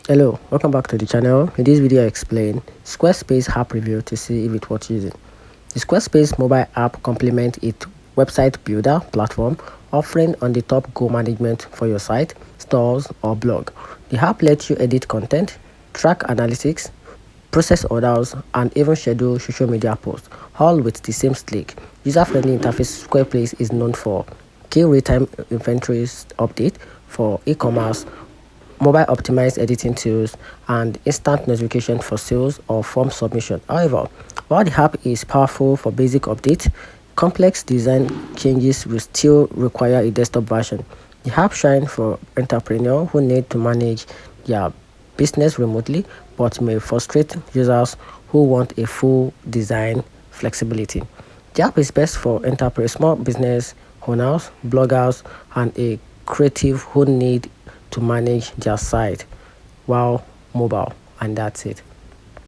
Hello, welcome back to the channel. In this video I explain Squarespace app review to see if it worth using. The Squarespace mobile app complements its website builder platform, offering on the top goal management for your site, stores or blog. The app lets you edit content, track analytics, process orders and even schedule social media posts, all with the same sleek, user-friendly interface. Squarespace is known for key real-time inventories update for e-commerce, mobile optimized editing tools, and instant notification for sales or form submission. However, while the app is powerful for basic updates, complex design changes will still require a desktop version. The app shines for entrepreneurs who need to manage their business remotely but may frustrate users who want a full design flexibility. The app is best for enterprise, small business owners, bloggers, and a creative who need to manage their site while mobile, and that's it.